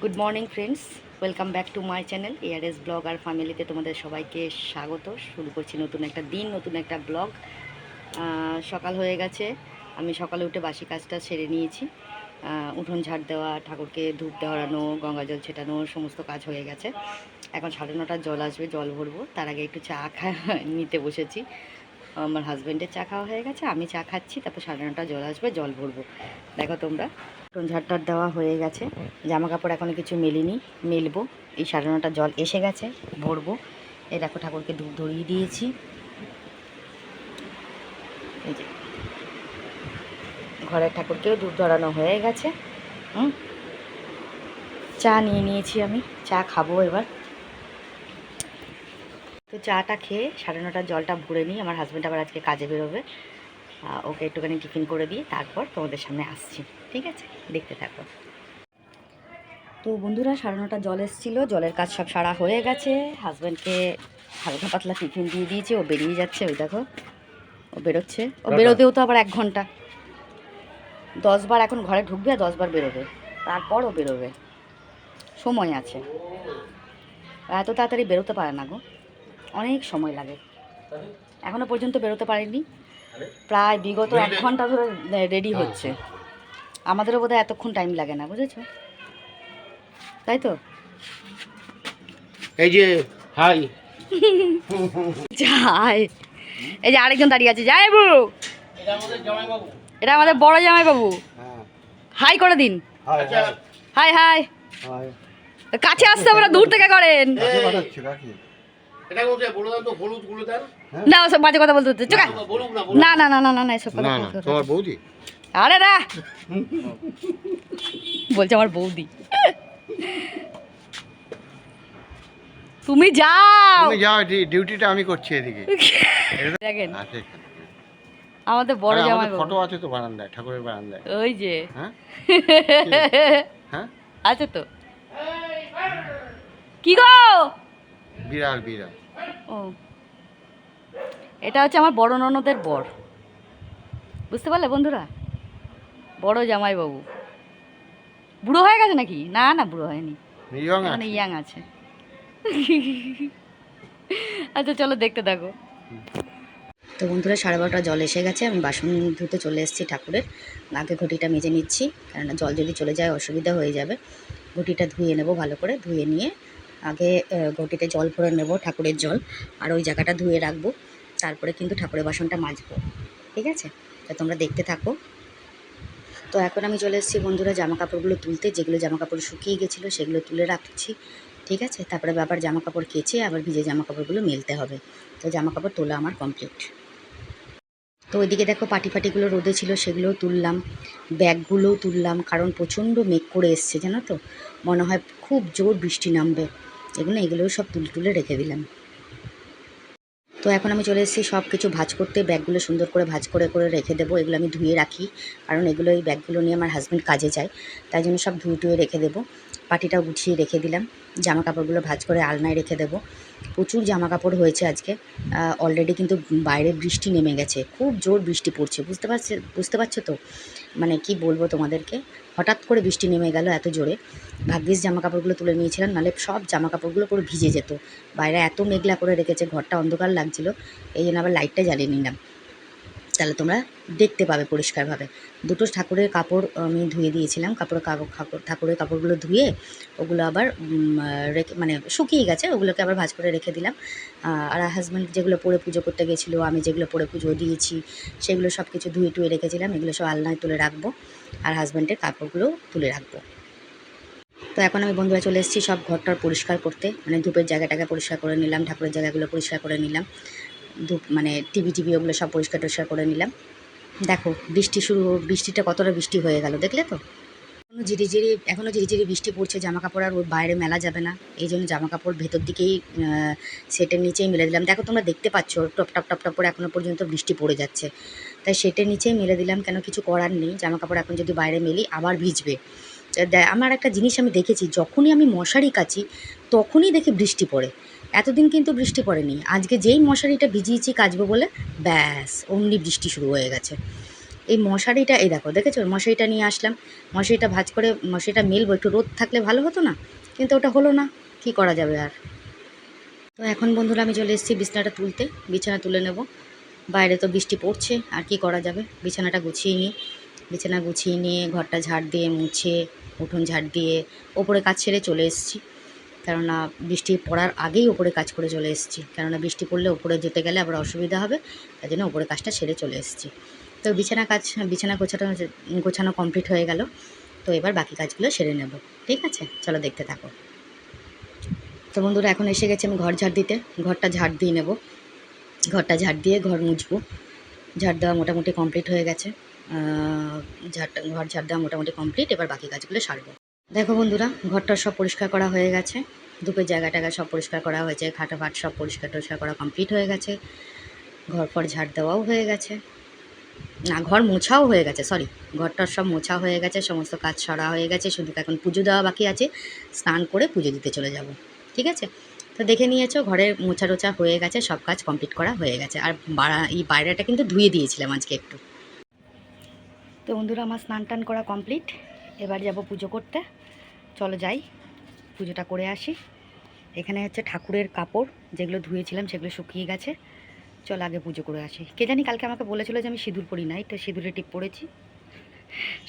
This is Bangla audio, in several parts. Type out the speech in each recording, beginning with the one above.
Good morning friends, welcome back to my channel ARS blog আর ফ্যামিলিতে তোমাদের সবাইকে স্বাগত। শুরু করছি নতুন একটা দিন, নতুন একটা ব্লগ। সকাল হয়ে গেছে, আমি সকালে উঠে বাসি কাজটা সেরে নিয়েছি। উঠোন ঝাড় দেওয়া, ঠাকুরকে ধূপ দেওয়ানো, গঙ্গা জল ছেটানো, সমস্ত কাজ হয়ে গেছে। এখন 9:30 জল আসবে, জল ভরবো। তার আগে একটু চা নিতে বসেছি। আমার হাজব্যান্ডের চা খাওয়া হয়ে গেছে, আমি চা খাচ্ছি, তারপর 9:30 জল আসবে, জল ভরবো। দেখো তোমরা, উঠোন ঝাড়টার দেওয়া হয়ে গেছে, জামা কাপড় এখনও কিছু মেলিনি, মেলবো। এই 9:30 জল এসে গেছে, ভরবো। এই দেখো ঠাকুরকে ধূপ ধরিয়ে দিয়েছি। এই যে ঘরের ঠাকুরকেও ধূপ ধরানো হয়ে গেছে। চা নিয়ে নিয়েছি, আমি চা খাবো এবার। তো চাটা খেয়ে 9:30 জলটা ভরে নিই। আমার হাজব্যান্ড আবার আজকে কাজে বেরোবে, ওকে একটুখানি টিফিন করে দিয়ে তারপর তোমাদের সামনে আসছি। ঠিক আছে, দেখতে থাকো। তো বন্ধুরা, 9:30 জল এসেছিলো, জলের কাজ সব সারা হয়ে গেছে। হাজব্যান্ডকে হালকা পাতলা টিফিন দিয়ে দিয়েছি, ও বেরিয়ে যাচ্ছে। ওই দেখো, ও বেরোচ্ছে। ও বেরোতেও তো আবার 1 ঘন্টা, 10 বার এখন ঘরে ঢুকবে আর 10 বার বেরোবে, তারপর ও বেরোবে। সময় আছে, এত তাড়াতাড়ি বেরোতে পারে না গো, অনেক সময় লাগে। এখনও পর্যন্ত বেরোতে পারেনি, প্রায় বিগত 1 ঘন্টা ধরে রেডি হচ্ছে। আমাদেরও বোধহয় এতক্ষণ টাইম লাগে না, বুঝেছো? তাই তো। এই যে হাই যাই, এই যে আরেকজন দাঁড়িয়ে আছে, যাই বাবু, এটা আমাদের বড় জামাই বাবু। হাই করে দিন। High high. কাছে আসতে হবে না, দূর থেকে করেন। না ওসব বাজে কথা বলতে হচ্ছে, না না না না না না এসব কথা তোমার বৌদি। আরে না, বলছে আমার বৌদি। তুমি যাও, তুমি যাও, ডিউটিটা আমি করছি এদিকে। দেখেন আছে আমাদের বড় জামাই বাবু। ফটো আছে তো বারান্দায়, ঠাকুরের বারান্দায়। ওই যে হ্যাঁ হ্যাঁ, আছে তো। কি গো? বিড়াল বিড়াল। ও, এটা হচ্ছে আমার বড় ননদের বর, বুঝতে পারলে বন্ধুরা? বড় জামাই বাবু। বুড়ো হয়ে গেছে নাকি? না না, বুড়ো হয়নি, মানে ইয়াং আছে। আচ্ছা চলো দেখতে থাকো। তো বন্ধুরা, 12:30 জল এসে গেছে, আমি বাসন ধুতে চলে এসেছি ঠাকুরের। আগে ঘটিটা মেজে নিচ্ছি, কেননা জল যদি চলে যায় অসুবিধা হয়ে যাবে। ঘটিটা ধুয়ে নেব, ভালো করে ধুয়ে নিয়ে আগে ঘটিতে জল ভরে নেব, ঠাকুরের জল, আর ওই জায়গাটা ধুয়ে রাখবো। তারপরে কিন্তু ঠাকুরের বাসনটা মাজবো। ঠিক আছে, তা তোমরা দেখতে থাকো। তো এখন আমি চলে এসেছি বন্ধুরা জামা কাপড়গুলো তুলতে, যেগুলো জামা কাপড় শুকিয়ে গেছিলো সেগুলো তুলে রাখছি। ঠিক আছে, তারপরে আবার জামা কাপড় কেচে আবার ভিজে জামা কাপড়গুলো মেলতে হবে। তো জামা কাপড় তোলা আমার কমপ্লিট। তো ওইদিকে দেখো পাটিগুলো রোদে ছিল, সেগুলোও তুললাম, ব্যাগগুলোও তুললাম, কারণ প্রচণ্ড মেঘ করে এসছে, জানো তো, মনে হয় খুব জোর বৃষ্টি নামবে। এগুলোও সব তুলে রেখে দিলাম। তো এখন আমি চলে এসেছি সব কিছু ভাঁজ করতে, ব্যাগগুলো সুন্দর করে ভাঁজ করে করে রেখে দেবো। এগুলো আমি ধুয়ে রাখি, কারণ এই ব্যাগগুলো নিয়ে আমার হাজব্যান্ড কাজে যায়, তাই জন্য সব ধুয়ে রেখে দেবো। পাটিটাও গুছিয়ে রেখে দিলাম, জামা কাপড়গুলো ভাঁজ করে আলনায় রেখে দেবো। প্রচুর জামা কাপড় হয়েছে আজকে, অলরেডি কিন্তু বাইরে বৃষ্টি নেমে গেছে, খুব জোর বৃষ্টি পড়ছে, বুঝতে পারছো তো, মানে কি বলবো তোমাদেরকে, হঠাৎ করে বৃষ্টি নেমে গেল এত জোরে। ভাগ্যিস জামা কাপড়গুলো তুলে নিয়েছিলাম, নাহলে সব জামা কাপড়গুলো পুরো ভিজে যেত। বাইরে এত মেঘলা করে রেখেছে, ঘরটা অন্ধকার লাগছিল, এই জন্য আবার লাইটটা জ্বালিয়ে নিলাম, তাহলে তোমরা দেখতে পাবে পরিষ্কারভাবে। দুটো ঠাকুরের কাপড় আমি ধুয়ে দিয়েছিলাম, ঠাকুরের কাপড়গুলো ধুয়ে ওগুলো আবার মানে শুকিয়ে গেছে, ওগুলোকে আবার ভাঁজ করে রেখে দিলাম। আর হাজব্যান্ড যেগুলো পরে পুজো করতে গেছিলো, আমি যেগুলো পরে পুজো দিয়েছি, সেগুলো সব কিছু ধুয়ে রেখেছিলাম। এগুলো সব আলনায় তুলে রাখবো, আর হাজব্যান্ডের কাপড়গুলো তুলে রাখবো। তো এখন আমি বন্ধুরা চলে এসেছি সব ঘরটার পরিষ্কার করতে, মানে ধূপের জায়গাটাকে পরিষ্কার করে নিলাম, ঠাকুরের জায়গাগুলো পরিষ্কার করে নিলাম, ধূপ মানে টিভি ওগুলো সব পরিষ্কার করে নিলাম। দেখো বৃষ্টিটা কতটা বৃষ্টি হয়ে গেল, দেখলে তো? এখনও ঝিরিঝিরি বৃষ্টি পড়ছে, জামা কাপড় আর ওর বাইরে মেলা যাবে না, এই জন্য জামা কাপড় ভেতর দিকেই সেটের নিচেই মেলে দিলাম। দেখো তোমরা দেখতে পাচ্ছ টপ করে এখনও পর্যন্ত বৃষ্টি পড়ে যাচ্ছে, তাই সেটের নিচেই মেলে দিলাম, কেন কিছু করার নেই, জামা কাপড় এখন যদি বাইরে মেলি আবার ভিজবে। আমার একটা জিনিস আমি দেখেছি, যখনই আমি মশারি কাচি তখনই দেখি বৃষ্টি পড়ে, এতদিন কিন্তু বৃষ্টি পড়েনি। আজকে যেই মশারিটা ভিজিয়েছি কাচবো বলে, ব্যাস অমনি বৃষ্টি শুরু হয়ে গেছে। এই মশারিটা, এই দেখো দেখেছো, মশারিটা নিয়ে আসলাম, মশারিটা ভাঁজ করে মশারিটা মেলবো, একটু রোদ থাকলে ভালো হতো না, কিন্তু ওটা হলো না, কি করা যাবে আর। তো এখন বন্ধুরা আমি চলে এসেছি বিছানাটা তুলতে, বিছানা তুলে নেব। বাইরে তো বৃষ্টি পড়ছে, আর কি করা যাবে, বিছানাটা গুছিয়ে নিই। বিছানা গুছিয়ে নিয়ে ঘরটা ঝাড় দিয়ে মুছে, উঠোন ঝাড় দিয়ে ওপরে কাজ সেরে চলে এসেছি। কেননা বৃষ্টি পড়ার আগেই ওপরে কাজ করে চলে এসেছি, কেননা বৃষ্টি পড়লে ওপরে যেতে গেলে আবার অসুবিধা হবে, তাই জন্য ওপরে কাজটা সেরে চলে এসেছি। তো বিছানা গোছানো কমপ্লিট হয়ে গেল। তো এবার বাকি কাজগুলো সেরে নেব, ঠিক আছে, চলো দেখতে থাকো। তো বন্ধুরা এখন এসে গেছি আমি ঘর ঝাড় দিতে, ঘরটা ঝাড় দিয়ে নেব। ঘরটা ঝাড় দিয়ে ঘর মুছবো। ঝাড় দেওয়া মোটামুটি কমপ্লিট হয়ে গেছে। ঘর ঝাড় দেওয়া মোটামুটি কমপ্লিট, এবার বাকি কাজগুলো সারবো। দেখো বন্ধুরা, ঘরটা সব পরিষ্কার করা হয়ে গেছে, ধূপের জায়গা টায়গা সব পরিষ্কার করা হয়েছে, খাটা ফাট সব পরিষ্কার টরিষ্কার করা কমপ্লিট হয়ে গেছে। ঘর ফর ঝাড় দেওয়াও হয়ে গেছে, না ঘর মোছাও হয়ে গেছে, সরি, ঘরটার সব মোছা হয়ে গেছে, সমস্ত কাজ সারা হয়ে গেছে, শুধু এখন পুজো দেওয়া বাকি আছে, স্নান করে পুজো দিতে চলে যাব, ঠিক আছে। তো দেখে নিয়েছো ঘরের মোছা টোছা হয়ে গেছে, সব কাজ কমপ্লিট করা হয়ে গেছে। আর এই বাইরেটা কিন্তু ধুয়ে দিয়েছিলাম আজকে একটু। তো বন্ধুরা আমার স্নান টান করা কমপ্লিট, এবার যাব পুজো করতে, চলো যাই পুজোটা করে আসি। এখানে হচ্ছে ঠাকুরের কাপড়, যেগুলো ধুয়েছিলাম সেগুলো শুকিয়ে গেছে, চল আগে পুজো করে আসি। কে জানি কালকে আমাকে বলেছিল যে আমি সিঁদুর পরি নাই, তো সিঁদুরের টিপ পরেছি,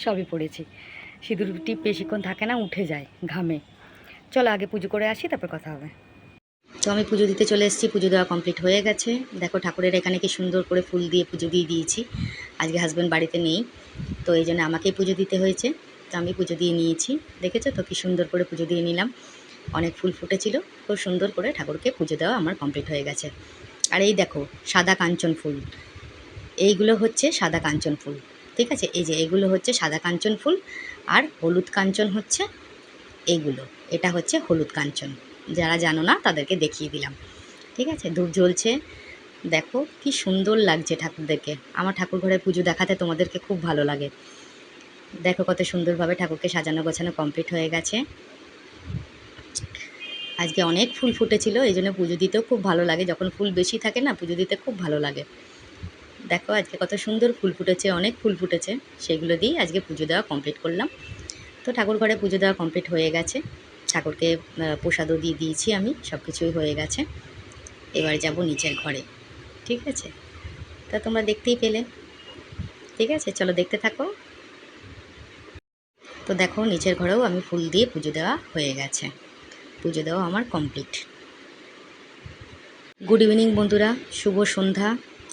সবই পড়েছি। সিঁদুর টিপ বেশিক্ষণ থাকে না, উঠে যায় ঘামে। চলো আগে পুজো করে আসি, তারপর কথা হবে। তো আমি পুজো দিতে চলে এসেছি, পুজো দেওয়া কমপ্লিট হয়ে গেছে। দেখো ঠাকুরের এখানে কি সুন্দর করে ফুল দিয়ে পুজো দিয়ে দিয়েছি। আজকে হাজব্যান্ড বাড়িতে নেই, তো এই জন্য আমাকেই পুজো দিতে হয়েছে, তো আমি পুজো দিয়ে নিয়েছি। দেখেছো তো কি সুন্দর করে পুজো দিয়ে নিলাম, অনেক ফুল ফুটেছিল, খুব সুন্দর করে ঠাকুরকে পুজো দেওয়া আমার কমপ্লিট হয়ে গেছে। আর এই দেখো সাদা কাঞ্চন ফুল, এইগুলো হচ্ছে সাদা কাঞ্চন ফুল, ঠিক আছে, এই যে এগুলো হচ্ছে সাদা কাঞ্চন ফুল, আর হলুদ কাঞ্চন হচ্ছে এইগুলো, এটা হচ্ছে হলুদ কাঞ্চন। যারা জানো না তাদেরকে দেখিয়ে দিলাম, ঠিক আছে। ধূপ জ্বলছে, দেখো কি সুন্দর লাগছে ঠাকুরদেরকে। আমার ঠাকুর ঘরে পুজো দেখাতে তোমাদেরকে খুব ভালো লাগে। দেখো কত সুন্দরভাবে ঠাকুরকে সাজানো গোছানো কমপ্লিট হয়ে গেছে। আজকে অনেক ফুল ফুটেছিল, এই জন্য পুজো দিতেও খুব ভালো লাগে, যখন ফুল বেশি থাকে না পুজো দিতে খুব ভালো লাগে। দেখো আজকে কত সুন্দর ফুল ফুটেছে, অনেক ফুল ফুটেছে, সেগুলো দিয়ে আজকে পুজো দেওয়া কমপ্লিট করলাম। তো ঠাকুর ঘরে পুজো দেওয়া কমপ্লিট হয়ে গেছে, ঠাকুরকে প্রসাদও দিয়ে দিয়েছি আমি, সব কিছুই হয়ে গেছে। এবার যাব নিচের ঘরে, ঠিক আছে, তা তোমরা দেখতেই পেলে, ঠিক আছে, চলো দেখতে থাকো। তো দেখো নিচের ঘরেও আমি ফুল দিয়ে পুজো দেওয়া হয়ে গেছে, পুজো দেওয়া আমার কমপ্লিট। গুড ইভিনিং বন্ধুরা, শুভ সন্ধ্যা।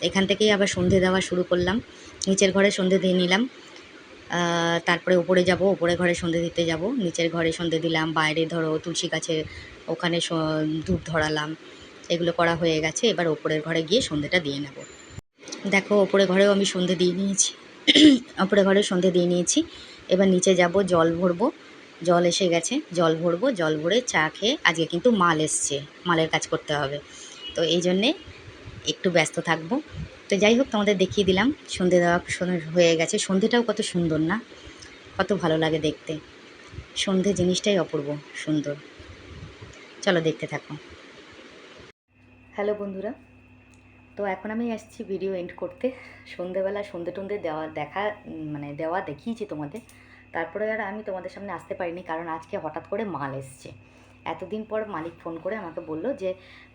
এখান থেকেই আবার সন্ধে দেওয়া শুরু করলাম, নিচের ঘরে সন্ধে দিয়ে নিলাম, তারপরে উপরে যাব, উপরে ঘরে সন্ধে দিতে যাব। নিচের ঘরে সন্ধে দিলাম, বাইরে ধরো তুলসী গাছে ওখানে ধূপ ধরালাম, এগুলো করা হয়ে গেছে। এবার ওপরের ঘরে গিয়ে সন্ধেটা দিয়ে নেব। দেখো ওপরে ঘরেও আমি সন্ধে দিয়ে নিয়েছি, ওপরে ঘরে সন্ধে দিয়ে নিয়েছি। এবার নিচে যাব, জল ভরবো, জল এসে গেছে, জল ভরবো, জল ভরে চা খেয়ে, আজকে কিন্তু মাল এসছে, মালের কাজ করতে হবে, তো এই জন্যে একটু ব্যস্ত থাকবো। তো যাই হোক তোমাদের দেখিয়ে দিলাম, সন্ধে দেওয়া হয়ে গেছে। সন্ধেটাও কত সুন্দর না, কত ভালো লাগে দেখতে, সন্ধে জিনিসটাই অপূর্ব সুন্দর। চলো দেখতে থাকো। হ্যালো বন্ধুরা, তো এখন আমি আসছি ভিডিও এন্ড করতে। সন্ধেবেলা সন্ধে টন্ধে দেওয়া দেখিয়েছি তোমাদের, তারপরে আর আমি তোমাদের সামনে আসতে পারিনি, কারণ আজকে হঠাৎ করে মাল এসছে। এতদিন পর মালিক ফোন করে আমাকে বলল যে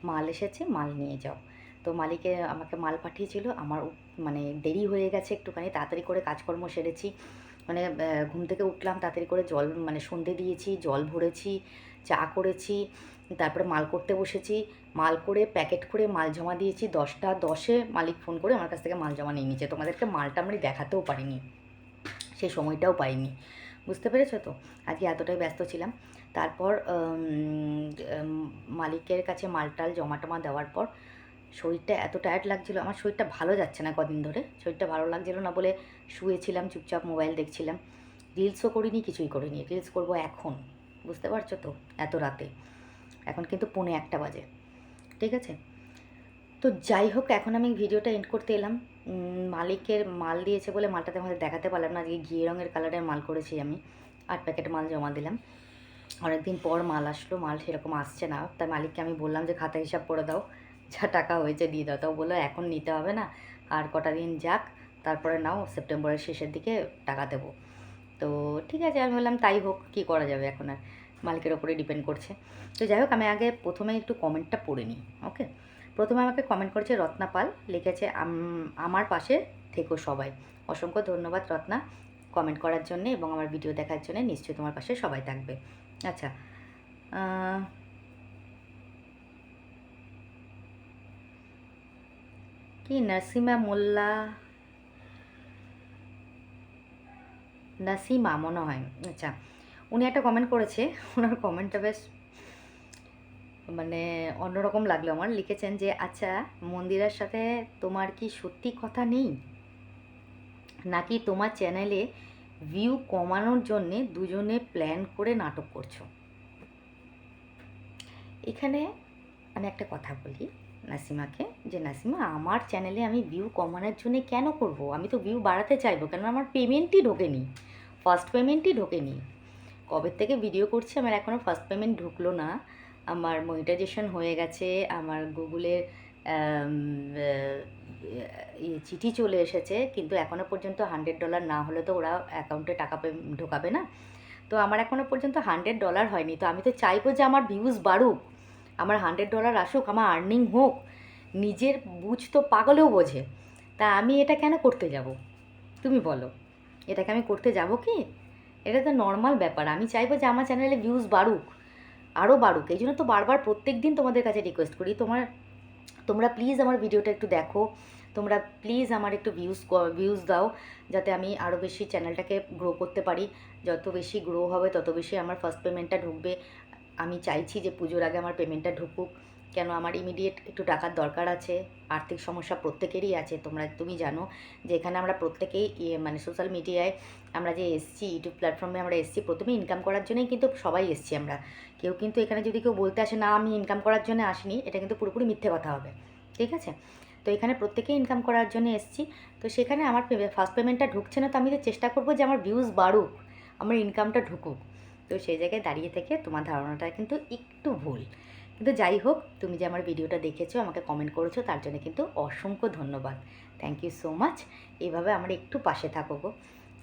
মাল এসেছে, মাল নিয়ে যাও। তো মালিকে আমাকে মাল পাঠিয়েছিল, আমার দেরি হয়ে গেছে একটুখানি, তাড়াতাড়ি করে কাজকর্ম সেরেছি, ঘুম থেকে উঠলাম তাড়াতাড়ি করে, জল সন্ধে দিয়েছি, জল ভরেছি, চা করেছি, তারপরে মাল করতে বসেছি, মাল করে প্যাকেট করে মাল জমা দিয়েছি। 10টা 10-এ মালিক ফোন করে আমার কাছ থেকে মাল জমা নিয়ে নিয়েছে। তোমাদেরকে মালটা আমি দেখাতেও পারিনি, সেই সময়টাও পাইনি, বুঝতে পেরেছো তো, আজকে এতটাই ব্যস্ত ছিলাম। তারপর মালিকের কাছে মালটাল জমা টমা দেওয়ার পর শরীরটা এত টায়ার্ড লাগছিলো, আমার শরীরটা ভালো যাচ্ছে না কদিন ধরে, শরীরটা ভালো লাগছিলো না বলে শুয়েছিলাম চুপচাপ, মোবাইল দেখছিলাম, রিলসও করিনি, কিছুই করিনি। রিলস করবো এখন, বুঝতে পারছো তো, এত রাতে, এখন কিন্তু 1:45 বাজে, ঠিক আছে। তো যাই হোক এখন আমি ভিডিওটা এন্ড করতে এলাম। মালিকের মাল দিয়েছে বলে মালটা তোমাদের দেখাতে পারলাম না, আজকে ঘিয়ে রঙের কালারের মাল করেছি আমি, 8 প্যাকেট মাল জমা দিলাম। অনেকদিন পর মাল আসলো, মাল সেরকম আসছে না, তাই মালিককে আমি বললাম যে খাতা হিসাব করে দাও, যা টাকা হয়েছে দিয়ে দাও। তাও বললো এখন নিতে হবে না, আর কটা দিন যাক, তারপরে নাও সেপ্টেম্বরের শেষের দিকে টাকা দেবো। তো ঠিক আছে, আমি বললাম তাই হোক, কী করা যাবে, এখন আর মালিকের ওপরে ডিপেন্ড করছে। তো যাই হোক, আমি আগে প্রথমে একটু কমেন্টটা পড়ে নিই। ওকে, প্রথমে আমাকে কমেন্ট করেছে রত্না পাল, লিখেছে আমার পাশে থেকো সবাই। অসংখ্য ধন্যবাদ রত্না কমেন্ট করার জন্যে এবং আমার ভিডিও দেখার জন্যে। নিশ্চয়ই তোমার পাশে সবাই থাকবে। আচ্ছা, কি নাসিমা মোল্লা, নাসিমা মনে হয়। আচ্ছা, উনি একটা কমেন্ট করেছে, ওনার কমেন্টটা বেশ মানে অন্যরকম লাগলো আমার। লিখেছেন যে আচ্ছা, মন্দিরার সাথে তোমার কি সত্যি কথা নেই, নাকি তোমার চ্যানেলে ভিউ কমানোর জন্যে দুজনে প্ল্যান করে নাটক করছো? এখানে আমি একটা কথা বলি নাসিমাকে, যে নাসিমা, আমার চ্যানেলে আমি ভিউ কমানোর জন্য কেন করব? আমি তো ভিউ বাড়াতে চাইবো, কেন আমার পেমেন্টই ঢোকেনি, ফার্স্ট পেমেন্টই ঢোকেনি। কবে থেকে ভিডিও করছি, আমার এখনও ফার্স্ট পেমেন্ট ঢুকলো না। আমার মনিটাইজেশন হয়ে গেছে, আমার গুগলের চিঠি চলে এসেছে, কিন্তু এখনও পর্যন্ত $100 না হলে তো ওরা অ্যাকাউন্টে টাকা ঢোকাবে না। তো আমার এখনও পর্যন্ত $100 হয়নি। তো আমি তো চাইবো যে আমার ভিউজ বাড়ুক, আমার $100 আসুক, আমার আর্নিং হোক। নিজের বুঝ তো পাগলেও বোঝে। তা আমি এটা কেন করতে যাব? তুমি বলো, এটাকে আমি করতে যাব কি? এটা তো নর্মাল ব্যাপার। আমি চাইবো যে আমার চ্যানেলে ভিউজ বাড়ুক, আরও বাড়ুক। এই জন্য তো বারবার প্রত্যেক দিন তোমাদের কাছে রিকোয়েস্ট করি, তোমরা প্লিজ আমার ভিডিওটা একটু দেখো, তোমরা প্লিজ আমার একটু ভিউজ দাও, যাতে আমি আরও বেশি চ্যানেলটাকে গ্রো করতে পারি। যত বেশি গ্রো হবে তত বেশি আমার ফার্স্ট পেমেন্টটা ঢুকবে। আমি চাইছি যে পুজোর আগে আমার পেমেন্টটা ঢুকুক, কেন আমার ইমিডিয়েট একটু টাকার দরকার আছে। আর্থিক সমস্যা প্রত্যেকেরই আছে, তুমি জানো যে এখানে আমরা প্রত্যেকেই মানে সোশ্যাল মিডিয়ায় আমরা যে এসছি, ইউটিউব প্ল্যাটফর্মে আমরা এসছি প্রথমে ইনকাম করার জন্যই, কিন্তু সবাই এসছি আমরা। কেউ কিন্তু এখানে যদি কেউ বলতে আসে না আমি ইনকাম করার জন্য আসিনি, এটা কিন্তু পুরোপুরি মিথ্যে কথা হবে, ঠিক আছে? তো এখানে প্রত্যেকেই ইনকাম করার জন্য এসছি। তো সেখানে আমার ফার্স্ট পেমেন্টটা ঢুকছে না, তো আমি তো চেষ্টা করবো যে আমার ভিউজ বাড়ুক, আমার ইনকামটা ঢুকুক। তো সেই জায়গায় দাঁড়িয়ে থেকে তোমার ধারণাটা কিন্তু একটু ভুল। কিন্তু যাই হোক, তুমি যে আমার ভিডিওটা দেখেছো, আমাকে কমেন্ট করেছো, তার জন্য কিন্তু অসংখ্য ধন্যবাদ। Thank you so much. এইভাবে আমার একটু পাশে থাকো গো,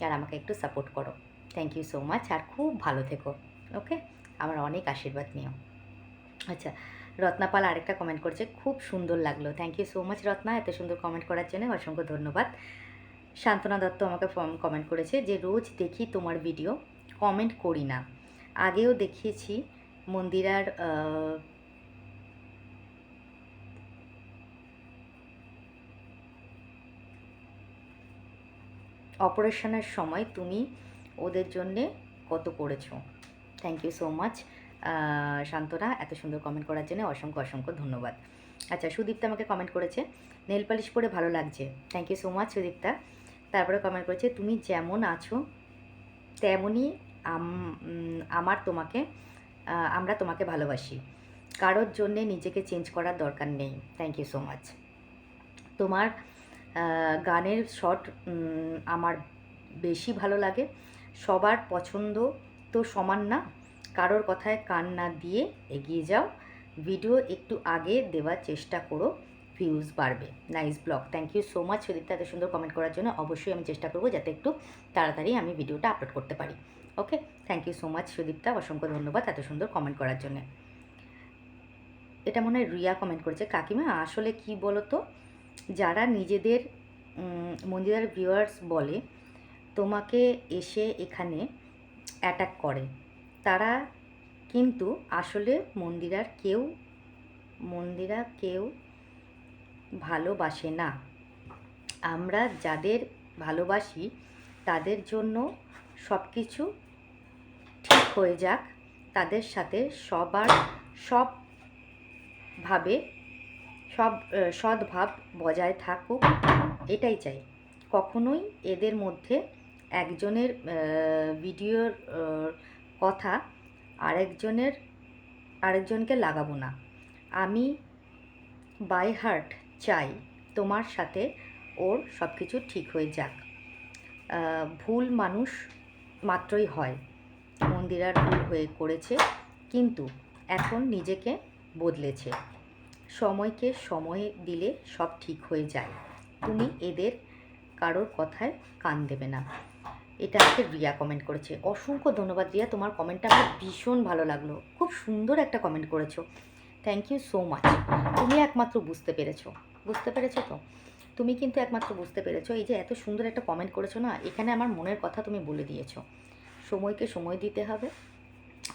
আর আমাকে একটু সাপোর্ট করো। থ্যাংক ইউ সো মাচ, আর খুব ভালো থেকো। ওকে, আমার অনেক আশীর্বাদ নিও। আচ্ছা, রত্নাপাল আরেকটা কমেন্ট করেছে, খুব সুন্দর লাগলো। Thank you so much Ratna, এত সুন্দর কমেন্ট করার জন্য অসংখ্য ধন্যবাদ। শান্তনা দত্ত আমাকে কমেন্ট করেছে যে রোজ দেখি তোমার ভিডিও, কমেন্ট করি না। আগেও দেখিয়েছি মন্দিরার অপারেশনের সময় তুমি ওদের জন্যে কত করেছো। থ্যাংক ইউ সো মাচ শান্তনা, এত সুন্দর কমেন্ট করার জন্য অসংখ্য অসংখ্য ধন্যবাদ। আচ্ছা, সুদীপ্তা আমাকে কমেন্ট করেছে, নেল পালিশ পরে ভালো লাগছে। Thank you so much Sudipta. তারপরে কমেন্ট করেছে, তুমি যেমন আছো তেমনই আমরা তোমাকে ভালোবাসি, কারোর জন্যে নিজেকে চেঞ্জ করার দরকার নেই। Thank you so much. তোমার গানের শট আমার বেশি ভালো লাগে। সবার পছন্দ তো সমান না, কারোর কথায় কান না দিয়ে এগিয়ে যাও। ভিডিও একটু আগে দেওয়ার চেষ্টা করো, ভিউজ বাড়বে। Nice blog. Thank you so much Sudipta, এত সুন্দর কমেন্ট করার জন্য। অবশ্যই আমি চেষ্টা করবো যাতে একটু তাড়াতাড়ি আমি ভিডিওটা আপলোড করতে পারি। Okay, thank you so much Sudipta, অসংখ্য ধন্যবাদ এত সুন্দর কমেন্ট করার জন্য। এটা মনে হয় রিয়া কমেন্ট করেছে, কাকিমা আসলে কি বলো তো, যারা নিজেদের মন্দিরার ভিউয়ার্স বলে তোমাকে এসে এখানে অ্যাটাক করে, তারা কিন্তু আসলে মন্দিরা কেউ ভালোবাসে না। আমরা যাদের ভালোবাসি তাদের জন্য সব কিছু ঠিক হয়ে যাক, তাদের সাথে সদ্ভাব বজায় থাকুক, এটাই চাই। কখনোই এদের মধ্যে একজনের ভিডিওর কথা আরেকজনকে লাগাবো না। আমি বাই হার্ট চাই তোমার সাথে ওর সব কিছু ঠিক হয়ে যাক। ভুল মানুষ মাত্রই হয়, মন্দিরার ভুল হয়ে করেছে, কিন্তু এখন নিজেকে বদলেছে। সময়কে সময় দিলে সব ঠিক হয়ে যায়। তুমি এদের কারোর কথায় কান দেবে না। এটা আজকে রিয়া কমেন্ট করেছে। অসংখ্য ধন্যবাদ রিয়া, তোমার কমেন্টটা আমার ভীষণ ভালো লাগলো, খুব সুন্দর একটা কমেন্ট করেছো। Thank you so much. তুমি একমাত্র বুঝতে পেরেছো তো, তুমি কিন্তু একমাত্র বুঝতে পেরেছো। এই যে এত সুন্দর একটা কমেন্ট করেছো না, এখানে আমার মনের কথা তুমি বলে দিয়েছো। সময়কে সময় দিতে হবে,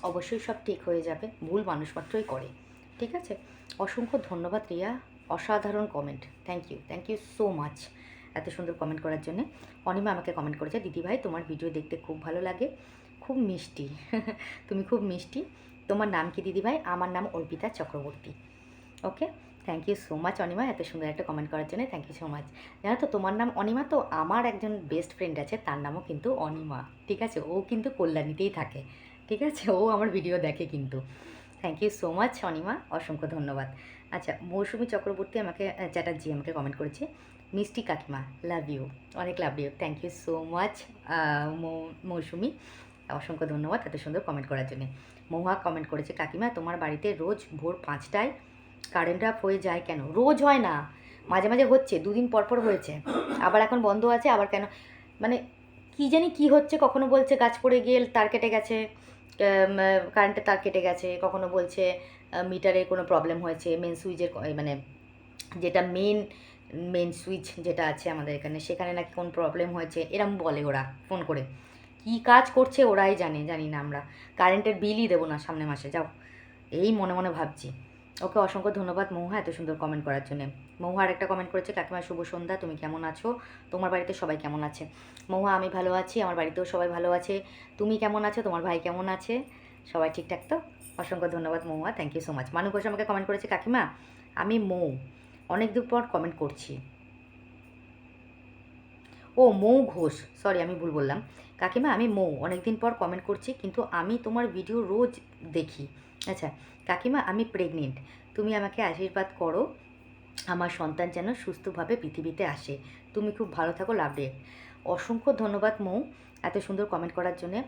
অবশ্যই সব ঠিক হয়ে যাবে, ভুল মানুষ মাত্রই করে, ঠিক আছে? অসংখ্য ধন্যবাদ রিয়া, অসাধারণ comment. Thank you so much এত সুন্দর কমেন্ট করার জন্যে। অনিমা আমাকে কমেন্ট করেছে, দিদিভাই তোমার ভিডিও দেখতে খুব ভালো লাগে, খুব মিষ্টি। তুমি খুব মিষ্টি। তোমার নাম কি দিদিভাই? আমার নাম Arpita Chakraborty. Okay, thank you so much Anima এত সুন্দর একটা কমেন্ট করার জন্য। Thank you so much. জানো তো তোমার নাম অনিমা, তো আমার একজন বেস্ট ফ্রেন্ড আছে, তার নামও কিন্তু অনিমা, ঠিক আছে? ও কিন্তু কল্যাণীতেই থাকে, ঠিক আছে? ও আমার ভিডিও দেখে কিন্তু। Thank you so much Anima, অসংখ্য ধন্যবাদ। আচ্ছা, মৌসুমি চক্রবর্তী আমাকে চ্যাটার্জি আমাকে কমেন্ট করেছে, মিষ্টি কাকিমা লাভ ইউ, অনেক love you. Thank you so much Mousumi, অসংখ্য ধন্যবাদ এত সুন্দর কমেন্ট করার জন্য। মহুয়া কমেন্ট করেছে, কাকিমা তোমার বাড়িতে রোজ ভোর 5টায় কারেন্ট অফ হয়ে যায় কেন? রোজ হয় না, মাঝে মাঝে হচ্ছে, দুদিন পর পর হয়েছে, আবার এখন বন্ধ আছে, আবার কেন মানে কী জানি কী হচ্ছে। কখনো বলছে গাছ পড়ে গিয়ে তার কেটে গেছে, কারেন্টের তার কেটে গেছে, কখনো বলছে মিটারে কোনো প্রবলেম হয়েছে, মেন সুইচের মানে যেটা মেন সুইচ যেটা আছে আমাদের এখানে, সেখানে নাকি কোন প্রবলেম হয়েছে, এরম বলে ওরা ফোন করে। কী কাজ করছে ওরাই জানি না, আমরা কারেন্টের বিলই দেবো না সামনে মাসে, যাও, এই মনে মনে ভাবছি। ওকে, অসংখ্য ধন্যবাদ মহুয়া এত সুন্দর কমেন্ট করার জন্য। মহুয়া আরেকটা কমেন্ট করেছে, কাকিমা শুভ সন্ধ্যা, তুমি কেমন আছো? তোমার বাড়িতে সবাই কেমন আছে? মহুয়া আমি ভালো আছি, আমার বাড়িতেও সবাই ভালো আছে। তুমি কেমন আছো? তোমার ভাই কেমন আছে? সবাই ঠিকঠাক তো? অসংখ্য ধন্যবাদ মহুয়া, থ্যাংক ইউ সো মাচ। মানু ঘোষ আমাকে কমেন্ট করেছে, কাকিমা আমি অনেক দিন পর কমেন্ট করছি। ও মৌ ঘোষ, সরি আমি ভুল বললাম। কাকিমা আমি অনেক দিন পর কমেন্ট করছি, কিন্তু আমি তোমার ভিডিও রোজ দেখি। আচ্ছা কাকিমা, আমি প্রেগনেন্ট, তুমি আমাকে আশীর্বাদ করো আমার সন্তান যেন সুস্থভাবে পৃথিবীতে আসে। তুমি খুব ভালো থাকো, লাভ ডে। অসংখ্য ধন্যবাদ এত সুন্দর কমেন্ট করার জন্যে।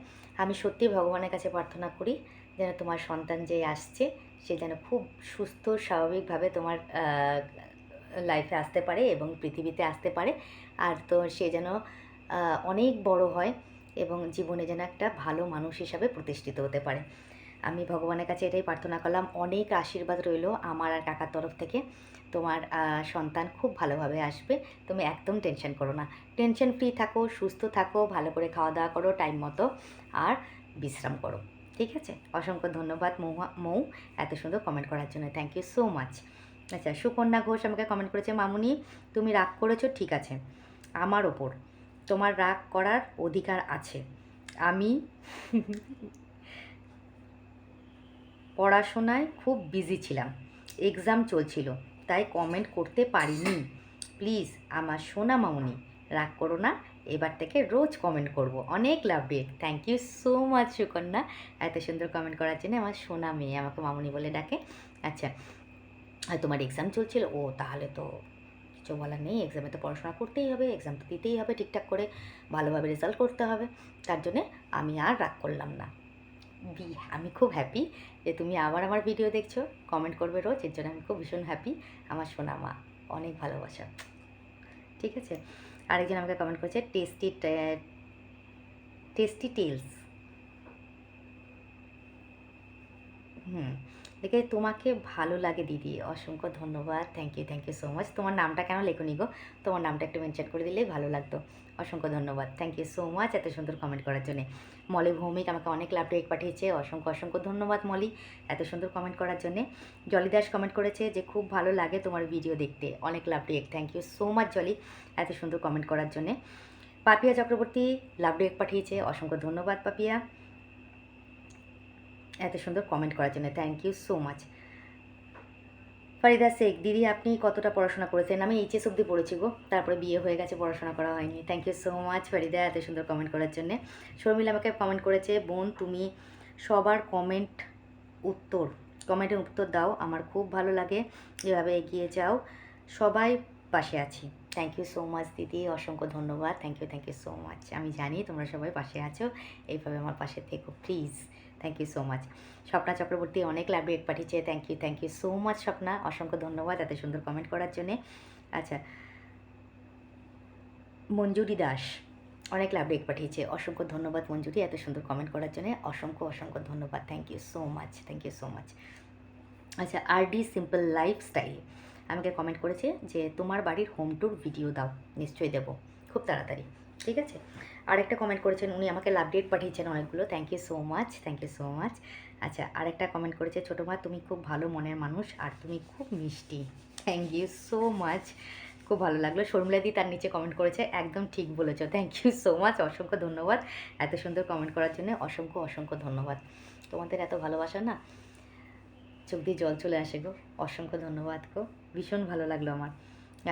আমি সত্যি ভগবানের কাছে প্রার্থনা করি যেন তোমার সন্তান যে আসছে সে যেন খুব সুস্থ স্বাভাবিকভাবে তোমার লাইফে আসতে পারে এবং পৃথিবীতে আসতে পারে, আর তো সে যেন অনেক বড় হয় এবং জীবনে যেন একটা ভালো মানুষ হিসাবে প্রতিষ্ঠিত হতে পারে। আমি ভগবানের কাছে এটাই প্রার্থনা করলাম। অনেক আশীর্বাদ রইল আমার আর কাকার তরফ থেকে। তোমার সন্তান খুব ভালোভাবে আসবে, তুমি একদম টেনশন করো না, টেনশন ফ্রি থাকো, সুস্থ থাকো, ভালো করে খাওয়া দাওয়া করো টাইম মতো, আর বিশ্রাম করো, ঠিক আছে? অসংখ্য ধন্যবাদ মৌ এত সুন্দর কমেন্ট করার জন্য, থ্যাংক ইউ সো মাচ। আচ্ছা, সুকন্যা ঘোষ আমাকে কমেন্ট করেছে, মামুনি তুমি রাগ করেছো ঠিক আছে, আমার ওপর তোমার রাগ করার অধিকার আছে। আমি পড়াশোনায় খুব বিজি ছিলাম, এক্সাম চলছিল, তাই কমেন্ট করতে পারিনি। প্লিজ আমার সোনা মামুনি রাগ করো না, এবার থেকে রোজ কমেন্ট করব। অনেক লাভ ডে। Thank you so much Sukanya এত সুন্দর কমেন্ট করার জন্য। আমার সোনা মেয়ে আমাকে মামুনি বলে ডাকে। আচ্ছা, তোমার এক্সাম চলছিল, ও তাহলে তো কিছু বলার নেই, এক্সামে তো পড়াশোনা করতেই হবে, এক্সাম তো দিতেই হবে, ঠিকঠাক করে ভালোভাবে রেজাল্ট করতে হবে, তার জন্যে আমি আর রাগ করলাম না। আমি খুব হ্যাপি যে তুমি আবার আমার ভিডিও দেখছো, কমেন্ট করবে রোজ, এর জন্য আমি খুব ভীষণ হ্যাপি। আমার সোনা মা, অনেক ভালোবাসা, ঠিক আছে? আরেকজন আমাকে কমেন্ট করেছে, টেস্টি টেলস। দেখে তোমাকে ভালো লাগে দিদি, অসংখ্য ধন্যবাদ, থ্যাংক ইউ সো মাচ। তোমার নামটা কেন লেখনি গো? তোমার নামটা একটু মেনশন করে দিলেই ভালো লাগতো। অসংখ্য ধন্যবাদ, থ্যাংক ইউ সো মাচ এত সুন্দর কমেন্ট করার জন্য। মলি ভৌমিক আমাকে অনেক লাভ টেক পাঠিয়েছে, অসংখ্য ধন্যবাদ মলি এত সুন্দর কমেন্ট করার জন্যে। জলি দাস কমেন্ট করেছে যে খুব ভালো লাগে তোমার ভিডিও দেখতে, অনেক লাভ টেক, thank you so much Jolly এত সুন্দর কমেন্ট করার জন্যে। পাপিয়া চক্রবর্তী লাভ টেক পাঠিয়েছে, অসংখ্য ধন্যবাদ পাপিয়া এত সুন্দর কমেন্ট করার জন্য, thank you so much. Farida Sheikh, দিদি আপনি কতটা পড়াশোনা করেছেন? আমি এইচএস অবধি পড়েছি গো, তারপরে বিয়ে হয়ে গেছে, পড়াশোনা করা হয়নি। Thank you so much Farida এত সুন্দর কমেন্ট করার জন্যে। শর্মিলা আমাকে কমেন্ট করেছে, বোন তুমি সবার কমেন্টের উত্তর দাও, আমার খুব ভালো লাগে, এভাবে এগিয়ে যাও, সবাই পাশে আছি। থ্যাংক ইউ সো মাচ দিদি, অসংখ্য ধন্যবাদ, থ্যাংক ইউ সো মাচ। আমি জানি তোমরা সবাই পাশে আছো, এইভাবে আমার পাশে থেকো please, thank you so much. Swapna Chakraborty অনেক লাভ রেট পাঠিয়েছে, thank you so much Swapna, অসংখ্য ধন্যবাদ এত সুন্দর কমেন্ট করার জন্যে। আচ্ছা, মঞ্জুরি দাস অনেক লাভ রেট পাঠিয়েছে, অসংখ্য ধন্যবাদ মঞ্জুরি এত সুন্দর কমেন্ট করার জন্য, অসংখ্য অসংখ্য ধন্যবাদ, thank you so much, thank you so much. আচ্ছা, আরডি সিম্পল লাইফস্টাইল আমাকে কমেন্ট করেছে যে তোমার বাড়ির হোম ট্যুর ভিডিও দাও, নিশ্চয়ই দেবো খুব তাড়াতাড়ি, ঠিক আছে। আরেকটা কমেন্ট করেছেন, উনি আমাকে লাভ ডেট পাঠিয়েছেন অনেকগুলো, thank you so much, thank you so much. আচ্ছা, আরেকটা কমেন্ট করেছে, ছোটো মা তুমি খুব ভালো মনের মানুষ আর তুমি খুব মিষ্টি, থ্যাংক ইউ সো মাচ, খুব ভালো লাগলো। শর্মিলাদি তার নিচে কমেন্ট করেছে, একদম ঠিক বলেছো, থ্যাংক ইউ সো মাচ, অসংখ্য ধন্যবাদ এত সুন্দর কমেন্ট করার জন্য, অসংখ্য অসংখ্য ধন্যবাদ। তোমাদের এত ভালোবাসা না, চোখ দিয়ে জল চলে আসে গো, অসংখ্য ধন্যবাদ গো, ভীষণ ভালো লাগলো আমার।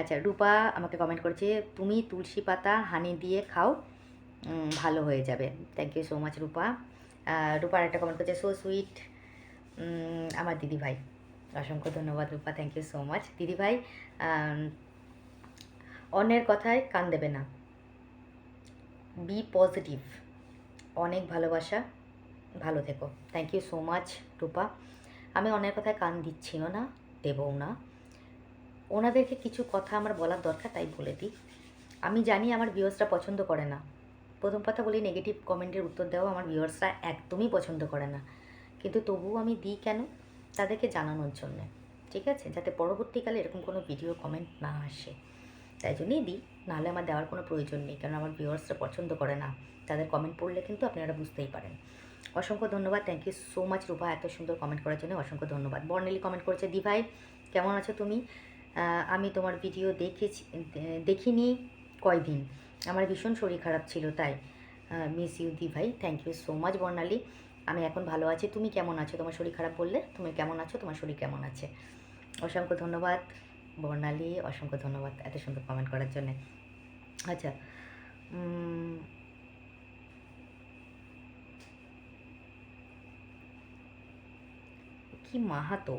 আচ্ছা, রূপা আমাকে কমেন্ট করেছে, তুমি তুলসী পাতা হানি দিয়ে খাও, ভালো হয়ে যাবে, থ্যাংক ইউ সো মাচ রূপা। রূপার একটা কমেন্ট করেছে, সো সুইট, আমার দিদিভাই, অসংখ্য ধন্যবাদ রূপা, থ্যাংক ইউ সো মাচ দিদিভাই। অন্যের কথায় কান দেবে না, বি পজিটিভ, অনেক ভালোবাসা, ভালো থেকো, থ্যাংক ইউ সো মাচ রূপা। আমি অন্যের কথায় কান দিচ্ছিও না, দেবও না, ওনাদেরকে কিছু কথা আমার বলার দরকার তাই বলে দিই। আমি জানি আমার ভিউয়ার্সরা পছন্দ করে না, প্রথম কথা বলি, নেগেটিভ কমেন্টের উত্তর দেওয়া আমার ভিউয়ার্সরা একদমই পছন্দ করে না, কিন্তু তবুও আমি দিই কেন, তাদেরকে জানানোর জন্য, ঠিক আছে, যাতে পরবর্তীকালে এরকম কোনো ভিডিও কমেন্ট না আসে, তাই জন্যই দিই, নাহলে আমার দেওয়ার কোনো প্রয়োজন নেই, কারণ আমার ভিউয়ার্সরা পছন্দ করে না, তাদের কমেন্ট পড়লে কিন্তু আপনারা বুঝতেই পারেন। অসংখ্য ধন্যবাদ, থ্যাংক ইউ সো মাচ রূপা এত সুন্দর কমেন্ট করার জন্য, অসংখ্য ধন্যবাদ। বর্ণেলি কমেন্ট করেছে, দি ভাই কেমন আছো তুমি, আমি তোমার ভিডিও দেখিনি কয়দিন, আমার ভীষণ শরীর খারাপ ছিল তাই মিস ইউ দি ভাই, থ্যাংক ইউ সো মাচ বর্ণালী, আমি এখন ভালো আছি, তুমি কেমন আছো, তোমার শরীর খারাপ বললে, তুমি কেমন আছো, তোমার শরীর কেমন আছে, অসংখ্য ধন্যবাদ বর্ণালী, অসংখ্য ধন্যবাদ এত সুন্দর কমেন্ট করার জন্যে। আচ্ছা, কি মাহাতো,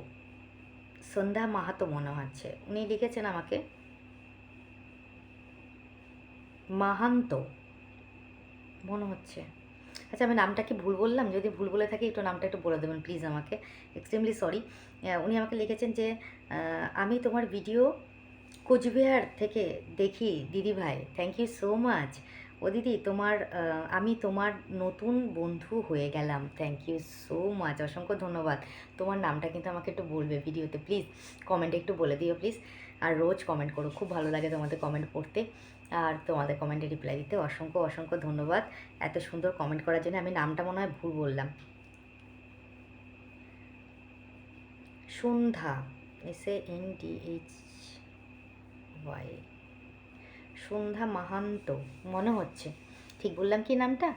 সন্ধ্যা মাহাতো মনে হচ্ছে, উনি লিখেছেন আমাকে মাহান্ত মনে হচ্ছে। আচ্ছা, আমি নামটা কি ভুল বললাম, যদি ভুল বলে থাকি একটু নামটা একটু বলে দেবেন প্লিজ আমাকে, এক্সট্রিমলি সরি। উনি আমাকে লিখেছেন যে আমি তোমার ভিডিও কোচবিহার থেকে দেখি দিদি ভাই, থ্যাংক ইউ সো মাচ। ও দিদি তোমার আমি তোমার নতুন বন্ধু হয়ে গেলাম, থ্যাংক ইউ সো মাচ, অসংখ্য ধন্যবাদ। তোমার নামটা কিন্তু আমাকে একটু বলবে ভিডিওতে প্লিজ, কমেন্টে একটু বলে দিও প্লিজ, আর রোজ কমেন্ট করো, খুব ভালো লাগে তোমাদের কমেন্ট পড়তে আর তোমাদের কমেন্টে রিপ্লাই দিতে, অসংখ্য অসংখ্য ধন্যবাদ এত সুন্দর কমেন্ট করার জন্য। আমি নামটা মনে হয় ভুল বললাম, সন্ধ্যা, SANDHY, সন্ধ্যা মাহান্ত মনে হচ্ছে, ঠিক বললাম কি নামটা,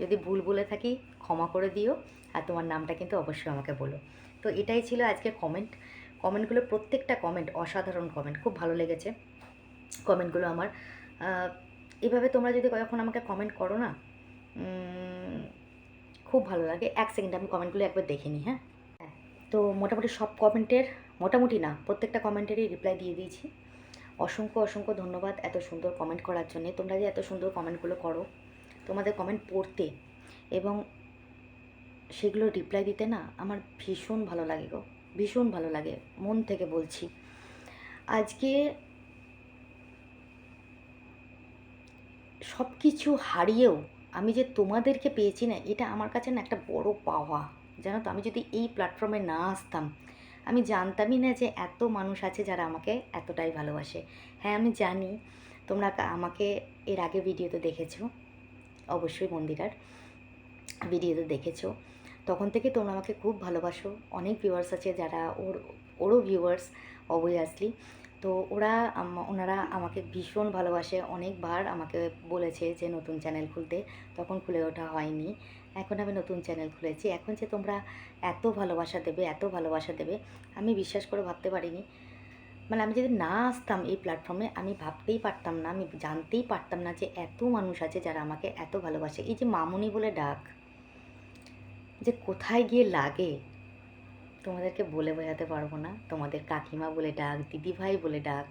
যদি ভুল বলে থাকি ক্ষমা করে দিও, আর তোমার নামটা কিন্তু অবশ্যই আমাকে বলো। তো এটাই ছিল আজকে কমেন্টগুলো, প্রত্যেকটা কমেন্ট অসাধারণ কমেন্ট, খুব ভালো লেগেছে কমেন্টগুলো আমার। এভাবে তোমরা যদি কখন আমাকে কমেন্ট করো না, খুব ভালো লাগে। এক সেকেন্ড আমি কমেন্টগুলো একবার দেখে নিই, হ্যাঁ। তো মোটামুটি সব কমেন্টের, মোটামুটি না প্রত্যেকটা কমেন্টেরই রিপ্লাই দিয়ে দিয়েছি, অসংখ্য অসংখ্য ধন্যবাদ এত সুন্দর কমেন্ট করার জন্যে। তোমরা যে এত সুন্দর কমেন্টগুলো করো, তোমাদের কমেন্ট পড়তে এবং সেগুলো রিপ্লাই দিতে না আমার ভীষণ ভালো লাগে গো, ভীষণ ভালো লাগে, মন থেকে বলছি। আজকে সব কিছু হারিয়েও আমি যে তোমাদেরকে পেয়েছি না, এটা আমার কাছে না একটা বড় পাওয়া, জানো তো। আমি যদি এই প্ল্যাটফর্মে না আসতাম, আমি জানতামই না যে এত মানুষ আছে যারা আমাকে এতটাই ভালোবাসে। হ্যাঁ, আমি জানি তোমরা আমাকে এর আগে ভিডিওতে দেখেছো, অবশ্যই মন্দিরার ভিডিওতে দেখেছো, তখন থেকে তোমরা আমাকে খুব ভালোবাসো। অনেক ভিউয়ার্স আছে যারা ওরও ভিউয়ার্স অবভিয়াসলি, তো ওনারা আমাকে ভীষণ ভালোবাসে। অনেকবার আমাকে বলেছে যে নতুন চ্যানেল খুলতে, তখন খুলে ওঠা হয়নি, এখন আমি নতুন চ্যানেল খুলেছি। এখন যে তোমরা এত ভালোবাসা দেবে, এত ভালোবাসা দেবে, আমি বিশ্বাস করে ভাবতে পারিনি। মানে আমি যদি না আসতাম এই প্ল্যাটফর্মে, আমি ভাবতেই পারতাম না, আমি জানতেই পারতাম না যে এত মানুষ আছে যারা আমাকে এত ভালোবাসে। এই যে মামুনি বলে ডাক যে কোথায় গিয়ে লাগে, তোমাদেরকে বলে বোঝাতে পারবো না। তোমাদের কাকিমা বলে ডাক, দিদিভাই বলে ডাক,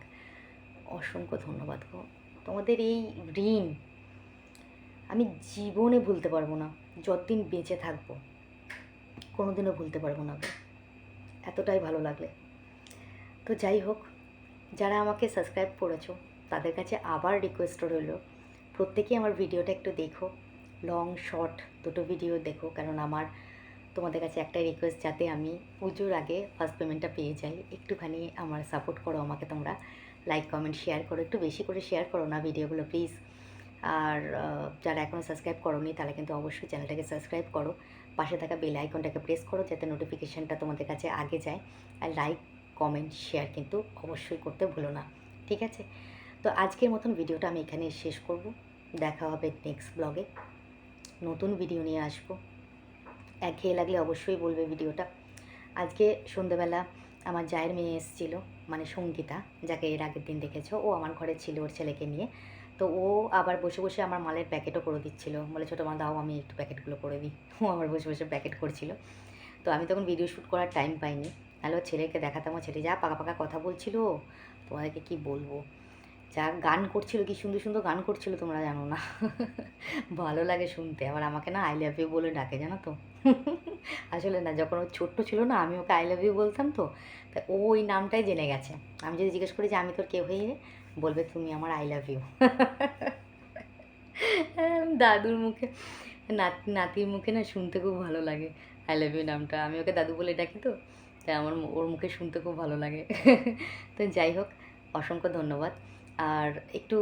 অসংখ্য ধন্যবাদ গো। তোমাদের এই ঋণ আমি জীবনে ভুলতে পারবো না, যতদিন বেঁচে থাকবো কোনোদিনও ভুলতে পারবো না গো, এতটাই ভালো লাগলে। তো যাই হোক, যারা আমাকে সাবস্ক্রাইব করেছো তাদের কাছে আবার রিকোয়েস্ট রইল, প্রত্যেকেই আমার ভিডিওটা একটু দেখো, লং শর্ট দুটো ভিডিও দেখো, কারণ আমার তোমাদের কাছে একটাই রিকোয়েস্ট, যাতে আমি পুজোর আগে ফার্স্ট পেমেন্টটা পেয়ে যাই। একটুখানি আমার সাপোর্ট করো আমাকে তোমরা, লাইক কমেন্ট শেয়ার করো, একটু বেশি করে শেয়ার করো না ভিডিওগুলো প্লিজ। আর যারা এখনও সাবস্ক্রাইব করোনি তারা কিন্তু অবশ্যই চ্যানেলটাকে সাবস্ক্রাইব করো, পাশে থাকা বেল আইকনটাকে প্রেস করো যাতে নোটিফিকেশানটা তোমাদের কাছে আগে যায়। আর লাইক কমেন্ট শেয়ার কিন্তু অবশ্যই করতে ভুলো না, ঠিক আছে? তো আজকের মতন ভিডিওটা আমি এখানে শেষ করব। দেখা হবে নেক্সট ব্লগে, নতুন ভিডিও নিয়ে আসবো। একঘেয়ে লাগলে অবশ্যই বলবে ভিডিওটা। আজকে সন্ধ্যেবেলা আমার জায়ের মেয়ে এসেছিলো, মানে সঙ্গীতা, যাকে এর আগের দিন দেখেছো, ও আমার ঘরে ছিল ওর ছেলেকে নিয়ে। তো ও আবার বসে বসে আমার মালের প্যাকেটও করে দিচ্ছিলো, বলে ছোটো মা দাও আমি একটু প্যাকেটগুলো করে দিই। ও আমার বসে বসে প্যাকেট করছিল। তো আমি তখন ভিডিও শ্যুট করার টাইম পাইনি, তাহলে ওর ছেলেকে দেখাতাম, ও ছেলে যা পাকা পাকা কথা বলছিল, তোমাদেরকে কি বলবো, যা গান করছিল, কি সুন্দর সুন্দর গান করছিল, তোমরা জানো না। ভালো লাগে শুনতে। আবার আমাকে না আই লাভ ইউ বলে ডাকে, জানো তো। আসলে না, যখন ও ছোট্ট ছিল না, আমি ওকে আই লাভ ইউ বলতাম, তো তাই ও ওই নামটাই জেনে গেছে। আমি যদি জিজ্ঞেস করি যে আমি তোর কেউ হয়ে, বলবে তুমি আমার আই লাভ ইউ। দাদুর মুখে, নাতির মুখে না শুনতে খুব ভালো লাগে আই লাভ ইউ নামটা। আমি ওকে দাদু বলে ডাকি, তো তাই আমার ওর মুখে শুনতে খুব ভালো লাগে। তো যাই হোক, অসংখ্য ধন্যবাদ। আর একটু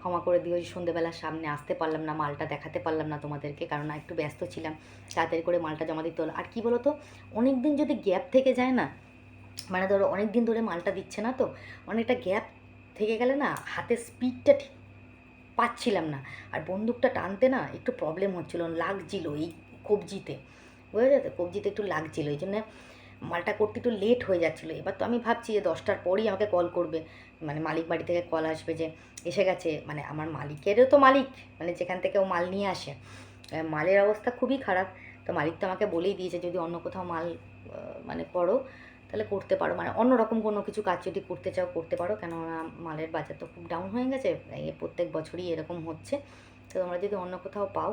ক্ষমা করে দিও যে সন্ধ্যেবেলার সামনে আসতে পারলাম না, মালটা দেখাতে পারলাম না তোমাদেরকে, কারণ একটু ব্যস্ত ছিলাম, তাড়াতাড়ি করে মালটা জমা দিতে হলো। আর কি বলো তো, অনেক দিন যদি গ্যাপ থেকে যায় না, মানে ধরো অনেক দিন ধরে মালটা দিচ্ছে না, তো অনেকটা গ্যাপ থেকে গেলে না হাতের স্পিডটা ঠিক পাচ্ছিলাম না, আর বন্দুকটা টানতে না একটু প্রবলেম হচ্ছিলো, লাগছিলো এই কবজিতে, বুঝে যেতে কবজিতে একটু লাগছিলো, এই জন্য মালটা করতে একটু লেট হয়ে যাচ্ছিলো। এবার তো আমি ভাবছি যে 10টার পরই আমাকে কল করবে, মানে মালিক বাড়ি থেকে কল আসবে যে এসে গেছে, মানে আমার মালিকেরও তো মালিক, মানে যেখান থেকে ও মাল নিয়ে আসে, মালের অবস্থা খুবই খারাপ। তো মালিক তো আমাকে বলেই দিয়েছে যদি অন্য কোথাও মাল মানে করো তাহলে করতে পারো, মানে অন্যরকম কোনো কিছু কাজ যদি করতে চাও করতে পারো, কেননা মালের বাজার তো খুব ডাউন হয়ে গেছে, প্রত্যেক বছরই এরকম হচ্ছে। তো তোমরা যদি অন্য কোথাও পাও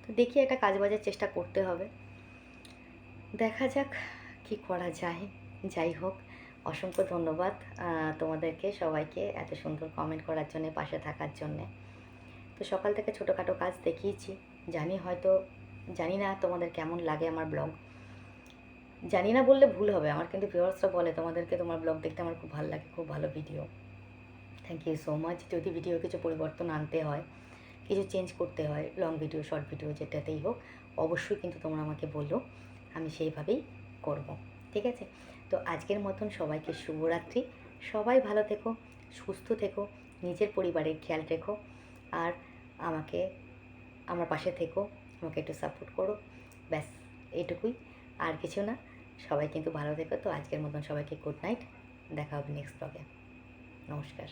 তো দেখি একটা কাজ বাজার চেষ্টা করতে হবে, দেখা যাক কি করা যায়। যাই হোক, অসংখ্য ধন্যবাদ তোমাদেরকে সবাইকে এত সুন্দর কমেন্ট করার জন্যে, পাশে থাকার জন্যে। তো সকাল থেকে ছোটোখাটো কাজ দেখিয়েছি, জানি না তোমাদের কেমন লাগে আমার ব্লগ, জানি না বললে ভুল হবে, আমার কিন্তু ভিউয়ার্সরা বলে তোমাদেরকে তোমার ব্লগ দেখতে আমার খুব ভালো লাগে, খুব ভালো video. Thank you so much. যদি ভিডিও কিছু পরিবর্তন আনতে হয়, কিছু চেঞ্জ করতে হয়, লং ভিডিও শর্ট ভিডিও যেটাতেই হোক, অবশ্যই কিন্তু তোমরা আমাকে বলো, আমি সেইভাবেই করব, ঠিক আছে? তো আজকের মতন সবাইকে শুভরাত্রি, সবাই ভালো থেকো, সুস্থ থেকো, নিজের পরিবারের খেয়াল রেখো, আর আমাকে আমার পাশে থেকো, আমাকে একটু সাপোর্ট করো, ব্যাস এইটুকুই, আর কিছু না। সবাই কিন্তু ভালো থেকো। তো আজকের মতন সবাইকে গুড নাইট, দেখা হবে নেক্সট ব্লগে। নমস্কার।